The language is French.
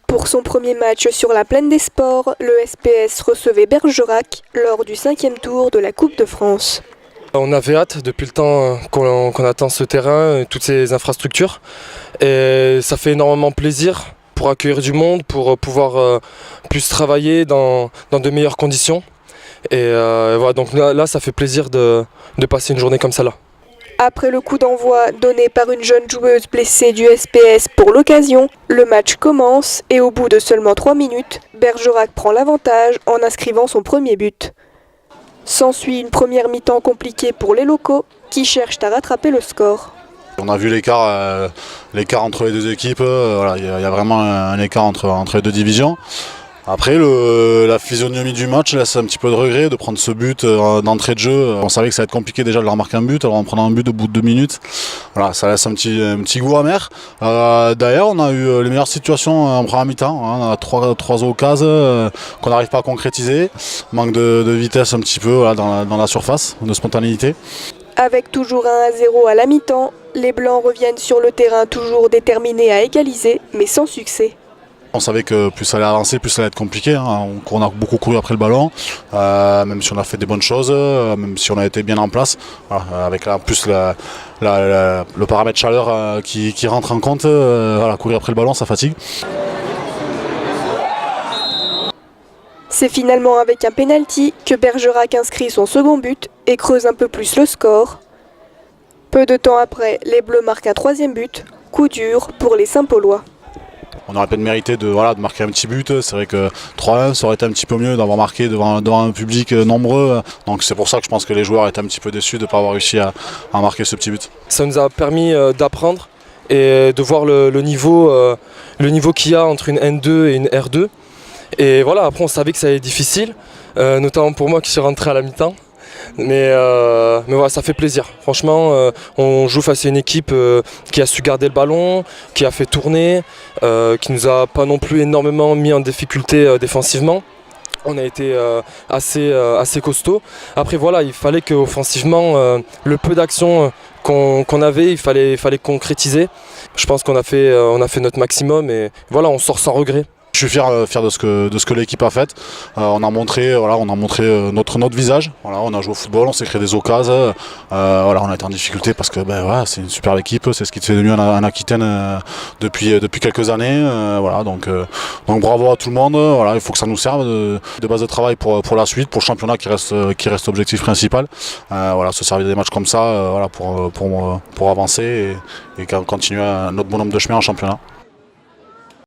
Pour son premier match sur la plaine des sports, le SPS recevait Bergerac lors du 5e tour de la Coupe de France. On avait hâte depuis le temps qu'on attend ce terrain et toutes ces infrastructures. Et ça fait énormément plaisir pour accueillir du monde, pour pouvoir plus travailler dans de meilleures conditions. Et voilà, donc là, ça fait plaisir de passer une journée comme ça là. Après le coup d'envoi donné par une jeune joueuse blessée du SPS pour l'occasion, le match commence et au bout de seulement 3 minutes, Bergerac prend l'avantage en inscrivant son premier but. S'ensuit une première mi-temps compliquée pour les locaux qui cherchent à rattraper le score. On a vu l'écart entre les deux équipes, il y a vraiment un écart entre les deux divisions. Après, la physionomie du match laisse un petit peu de regret de prendre ce but d'entrée de jeu. On savait que ça allait être compliqué déjà de leur marquer un but, alors en prenant un but au bout de 2 minutes, voilà, ça laisse un petit goût amer. D'ailleurs, on a eu les meilleures situations en première mi-temps. On a trois occasions qu'on n'arrive pas à concrétiser. Manque de vitesse un petit peu voilà, dans la surface, de spontanéité. Avec toujours un 1-0 à la mi-temps, les Blancs reviennent sur le terrain toujours déterminés à égaliser, mais sans succès. On savait que plus ça allait avancer, plus ça allait être compliqué. On a beaucoup couru après le ballon, même si on a fait des bonnes choses, même si on a été bien en place. Voilà, avec en plus le paramètre chaleur qui rentre en compte, voilà, courir après le ballon, ça fatigue. C'est finalement avec un pénalty que Bergerac inscrit son second but et creuse un peu plus le score. Peu de temps après, les Bleus marquent un 3e but, coup dur pour les Saint-Paulois. On aurait peut-être mérité de marquer un petit but. C'est vrai que 3-1, ça aurait été un petit peu mieux d'avoir marqué devant un public nombreux. Donc c'est pour ça que je pense que les joueurs étaient un petit peu déçus de ne pas avoir réussi à marquer ce petit but. Ça nous a permis d'apprendre et de voir le niveau qu'il y a entre une N2 et une R2. Et voilà, après on savait que ça allait être difficile, notamment pour moi qui suis rentré à la mi-temps. Mais voilà, ça fait plaisir. Franchement, on joue face à une équipe qui a su garder le ballon, qui a fait tourner, qui nous a pas non plus énormément mis en difficulté défensivement. On a été assez costaud. Après voilà, il fallait qu'offensivement, le peu d'action qu'on avait, il fallait concrétiser. Je pense qu'on a fait notre maximum et voilà, on sort sans regret. Je suis fier de ce que l'équipe a fait. On a montré notre visage. Voilà, on a joué au football, on s'est créé des occasions. Voilà, on a été en difficulté parce que voilà, c'est une superbe équipe, c'est ce qui te fait de mieux en Aquitaine depuis quelques années. Voilà, donc bravo à tout le monde. Voilà, il faut que ça nous serve de base de travail pour la suite, pour le championnat qui reste l'objectif principal. Voilà, se servir des matchs comme ça, voilà, pour avancer et continuer notre bonhomme de chemin en championnat.